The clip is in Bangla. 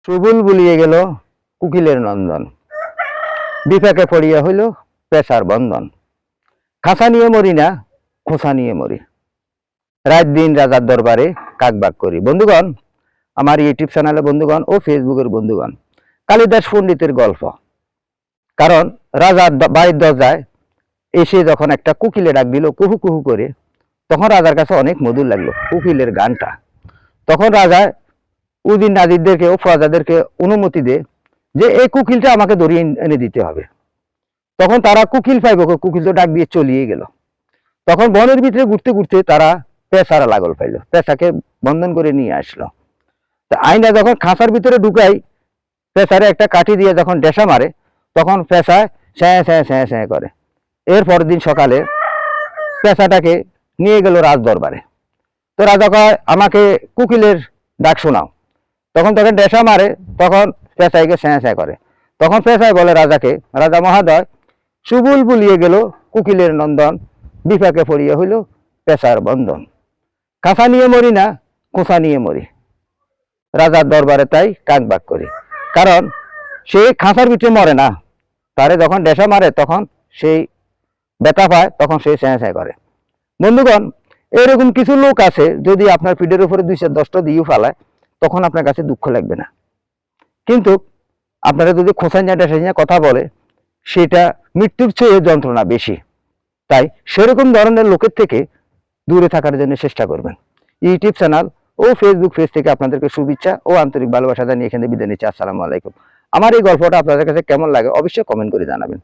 সবুল বুলিয়ে গেল কুকিলের নন্দন, বিপাকে পড়িয়া হইল পেশার বন্ধন। খাঁচা নিয়ে মরি না, খোঁচা নিয়ে মরি, রাত দিন রাজার দরবারে কাকবাক করি। বন্ধুগণ, আমার ইউটিউব চ্যানেলে বন্ধুগণ ও ফেসবুকের বন্ধুগণ, কালিদাস পণ্ডিতের গল্প। কারণ রাজার বাড়ির দরজায় এসে যখন একটা কুকিলে ডাক দিল কুহু কুহু করে, তখন রাজার কাছে অনেক মধুর লাগলো কুকিলের গানটা। তখন রাজা উদিন নাজিরদেরকে ও প্রজাদেরকে অনুমতি দে যে এই কুকিলটা আমাকে ধরিয়ে এনে দিতে হবে। তখন তারা কুকিল পাইব, কুকিল তো ডাক দিয়ে চলিয়ে গেল। তখন বনের ভিতরে ঘুরতে ঘুরতে তারা পেশারা লাগল পাইল, পেশাকে বন্ধন করে নিয়ে আসলো। আইনা যখন খাঁচার ভিতরে ঢুকাই, পেশারে একটা কাঠি দিয়ে যখন ডেসা মারে, তখন পেশায় স্যাঁ স্যাঁ স্যাঁ স্যাঁ করে। এর পরের দিন সকালে পেশাটাকে নিয়ে গেল রাজ দরবারে। তো রাজা কয় আমাকে কুকিলের ডাক শোনাও। তখন তাকে ডেসা মারে, তখন পেশাইকে স্যাঁ স্যাঁ করে। তখন পেশাই বলে রাজাকে, রাজা মহাদয়, সুবুল বুলিয়ে গেল কুকিলের নন্দন, বিপাকে পড়িয়া হইল পেশার বন্ধন। খাঁচা নিয়ে মরি না, খোঁচা নিয়ে মরি, রাজার দরবারে তাই কাকবাক করি। কারণ সে খাঁচার ভিতরে মরে না, তারে যখন ডেসা মারে তখন সেই ব্যথা পায়, তখন সে স্যাঁ স্যাঁ করে। বন্ধুগণ, এরকম কিছু লোক আছে, যদি আপনার পিঠের উপরে 210টা দিয়ে ফেলায়, তখন আপনার কাছে দুঃখ লাগবে না। কিন্তু আপনারা যদি খোঁচাইয়া ডেসাইয়া কথা বলে, সেটা মৃত্যুর চেয়ে যন্ত্রণা বেশি। তাই সেরকম ধরনের লোকের থেকে দূরে থাকার জন্য চেষ্টা করবেন। ইউটিউব চ্যানেল ও ফেসবুক পেজ থেকে আপনাদেরকে শুভেচ্ছা ও আন্তরিক ভালোবাসা জানিয়ে এখানে বিদায় নিচ্ছি। আসসালামু আলাইকুম। আমার এই গল্পটা আপনাদের কাছে কেমন লাগে অবশ্যই কমেন্ট করে জানাবেন।